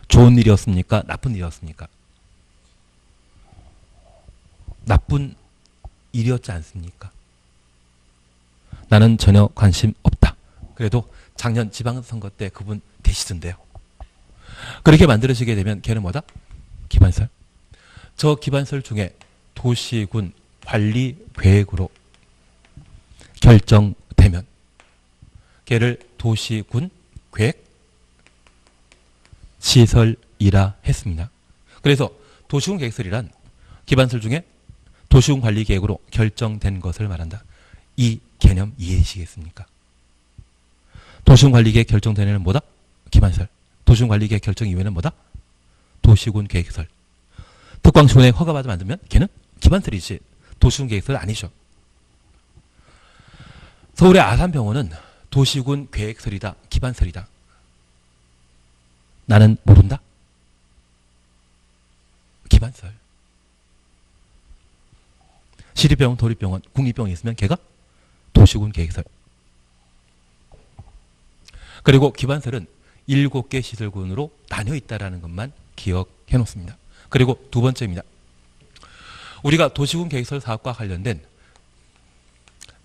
좋은 일이었습니까? 나쁜 일이었습니까? 나쁜 일이었지 않습니까? 나는 전혀 관심 없다. 그래도 작년 지방선거 때 그분 되시던데요. 그렇게 만들어지게 되면 걔는 뭐다? 기반설. 저 기반설 중에 도시군 관리 계획으로 결정되면 걔를 도시군 계획 시설이라 했습니다. 그래서 도시군 계획설이란 기반설 중에 도시군 관리 계획으로 결정된 것을 말한다. 이 개념 이해하시겠습니까? 도시군 관리 계획 결정된 애는 뭐다? 기반설. 도시군 관리 계획 결정 이후에는 뭐다? 도시군 계획설. 특광시군에 허가받아 만들면 걔는 기반설이지 도시군 계획설 아니죠. 서울의 아산병원은 도시군 계획설이다. 기반설이다. 나는 모른다. 기반설. 시립병원, 도립병원, 국립병원이 있으면 걔가 도시군 계획설. 그리고 기반설은 7개 시설군으로 나뉘어 있다는 것만 기억해 놓습니다. 그리고 두 번째입니다. 우리가 도시군 계획설 사업과 관련된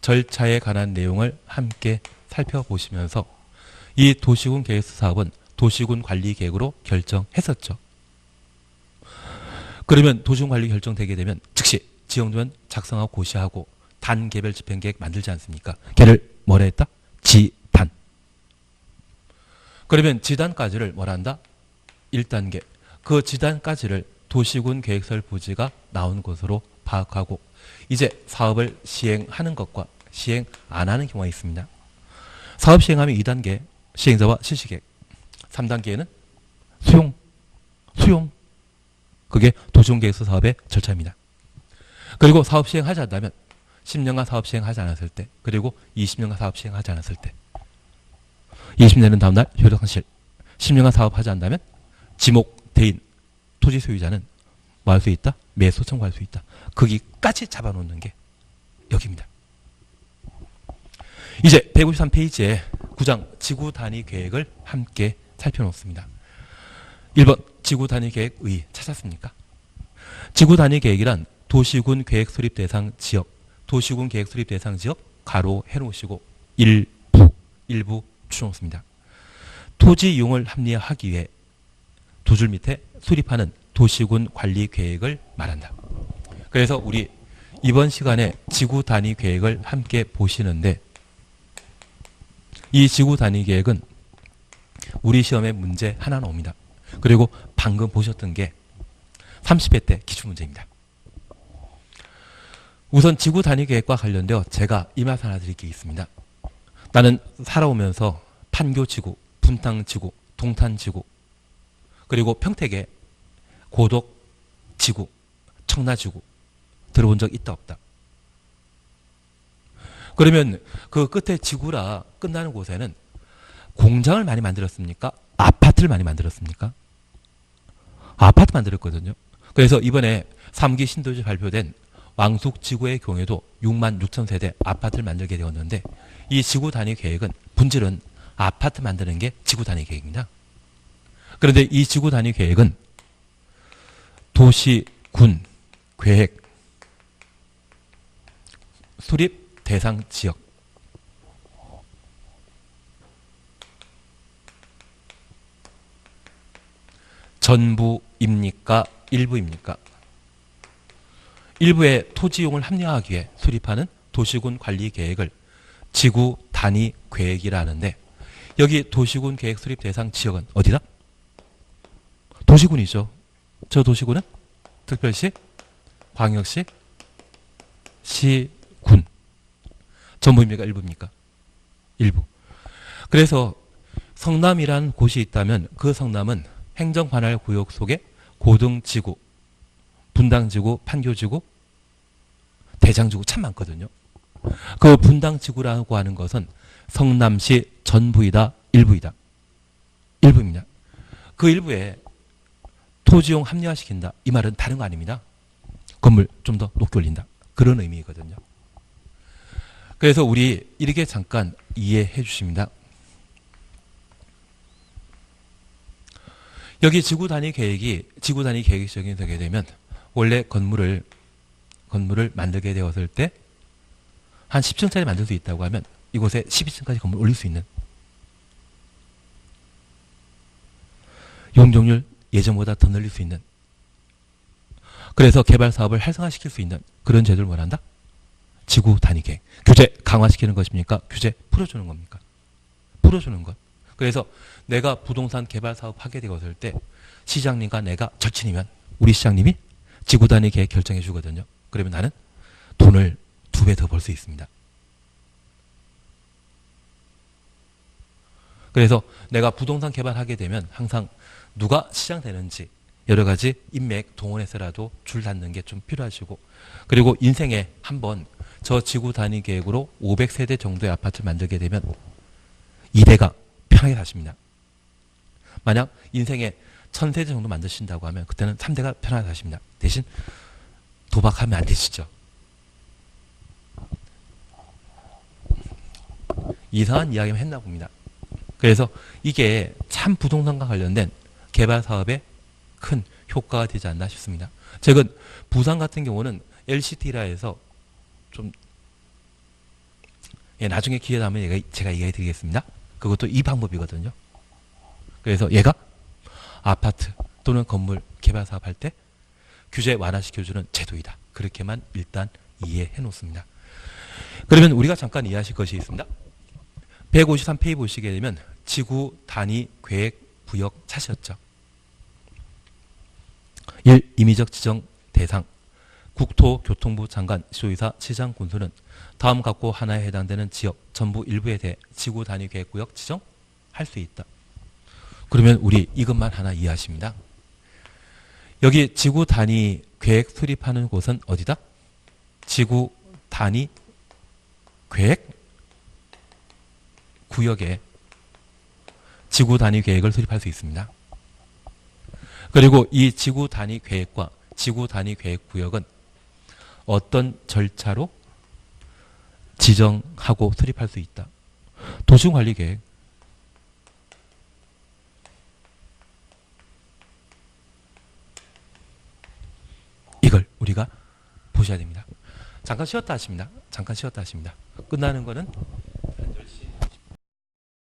절차에 관한 내용을 함께 살펴보시면서 이 도시군 계획설 사업은 도시군 관리 계획으로 결정했었죠. 그러면 도시군 관리 결정되게 되면 즉시 지형조면 작성하고 고시하고 단개별 집행계획 만들지 않습니까? 걔를 뭐라 했다? 지단. 그러면 지단까지를 뭐라 한다? 1단계. 그 지단까지를 도시군 계획설 부지가 나온 것으로 파악하고 이제 사업을 시행하는 것과 시행 안 하는 경우가 있습니다. 사업 시행하면 2단계 시행자와 실시계획. 3단계에는 수용. 그게 도시군 계획설 사업의 절차입니다. 그리고 사업 시행하지 않다면 10년간 사업 시행하지 않았을 때, 그리고 20년간 사업 시행하지 않았을 때, 20년은 다음날 효력 상실. 10년간 사업하지 않는다면 지목, 대인, 토지 소유자는 뭐 할 수 있다? 매수 청구할 수 있다. 거기까지 잡아놓는 게 여기입니다. 이제 153페이지에 9장 지구 단위 계획을 함께 살펴놓습니다. 1번 지구 단위 계획 의 찾았습니까? 지구 단위 계획이란 도시군 계획 수립 대상 지역, 도시군 계획 수립 대상 지역 가로 해놓으시고 일부 추정습니다. 토지 이용을 합리화하기 위해 두 줄 밑에 수립하는 도시군 관리 계획을 말한다. 그래서 우리 이번 시간에 지구 단위 계획을 함께 보시는데 이 지구 단위 계획은 우리 시험에 문제 하나 나옵니다. 그리고 방금 보셨던 게 30회 때 기출문제입니다. 우선 지구 단위 계획과 관련되어 제가 이 말씀 하나 드릴 게 있습니다. 나는 살아오면서 판교지구, 분당지구, 동탄지구, 그리고 평택에 고덕지구, 청라지구 들어본 적 있다 없다? 그러면 그 끝에 지구라 끝나는 곳에는 공장을 많이 만들었습니까? 아파트를 많이 만들었습니까? 아파트 만들었거든요. 그래서 이번에 3기 신도시 발표된 왕숙지구의 경우에도 6만 6천 세대 아파트를 만들게 되었는데 이 지구 단위 계획은 본질은 아파트 만드는 게 지구 단위 계획입니다. 그런데 이 지구 단위 계획은 도시, 군, 계획, 수립 대상 지역, 전부입니까? 일부입니까? 일부의 토지 이용을 합리화하기 위해 수립하는 도시군 관리 계획을 지구 단위 계획이라 하는데 여기 도시군 계획 수립 대상 지역은 어디다? 도시군이죠. 저 도시군은 특별시, 광역시, 시군. 전부입니까? 일부입니까? 일부. 그래서 성남이라는 곳이 있다면 그 성남은 행정관할 구역 속에 고등지구, 분당지구, 판교지구, 대장지구 참 많거든요. 그 분당지구라고 하는 것은 성남시 전부이다, 일부이다. 일부입니다. 그 일부에 토지용 합리화시킨다. 이 말은 다른 거 아닙니다. 건물 좀 더 높게 올린다. 그런 의미거든요. 그래서 우리 이렇게 잠깐 이해해 주십니다. 여기 지구 단위 계획이 지구 단위 계획이 적용되게 되면 원래 건물을 만들게 되었을 때 한 10층짜리 만들 수 있다고 하면 이곳에 12층까지 건물 올릴 수 있는 용적률 예전보다 더 늘릴 수 있는 그래서 개발 사업을 활성화시킬 수 있는 그런 제도를 뭐란다? 지구 단위 계획. 규제 강화시키는 것입니까? 규제 풀어주는 겁니까? 풀어주는 것. 그래서 내가 부동산 개발 사업 하게 되었을 때 시장님과 내가 절친이면 우리 시장님이 지구 단위 계획 결정해 주거든요. 그러면 나는 돈을 2배 더 벌 수 있습니다. 그래서 내가 부동산 개발하게 되면 항상 누가 시장 되는지 여러 가지 인맥 동원해서라도 줄 닫는 게 좀 필요하시고 그리고 인생에 한번 저 지구 단위 계획으로 500세대 정도의 아파트를 만들게 되면 2대가 편하게 사십니다. 만약 인생에 1000세대 정도 만드신다고 하면 그때는 3대가 편하게 하십니다. 대신 도박하면 안 되시죠. 이상한 이야기만 했나 봅니다. 그래서 이게 참 부동산과 관련된 개발 사업에 큰 효과가 되지 않나 싶습니다. 최근 부산 같은 경우는 LCT라 해서 좀 나중에 기회 나면 제가 이야기 드리겠습니다. 그것도 이 방법이거든요. 그래서 얘가 아파트 또는 건물 개발 사업할 때 규제 완화시켜주는 제도이다. 그렇게만 일단 이해해 놓습니다. 그러면 우리가 잠깐 이해하실 것이 있습니다. 153페이지 보시게 되면 지구 단위 계획 부역 차시였죠. 1. 임의적 지정 대상 국토교통부 장관, 시도의사, 시장, 군수는 다음 각고 하나에 해당되는 지역 전부 일부에 대해 지구 단위 계획구역 지정할 수 있다. 그러면 우리 이것만 하나 이해하십니다. 여기 지구 단위 계획 수립하는 곳은 어디다? 지구 단위 계획 구역에 지구 단위 계획을 수립할 수 있습니다. 그리고 이 지구 단위 계획과 지구 단위 계획 구역은 어떤 절차로 지정하고 수립할 수 있다. 도시관리계획. 이걸 우리가 보셔야 됩니다. 잠깐 쉬었다 하십니다. 잠깐 쉬었다 하십니다. 끝나는 거는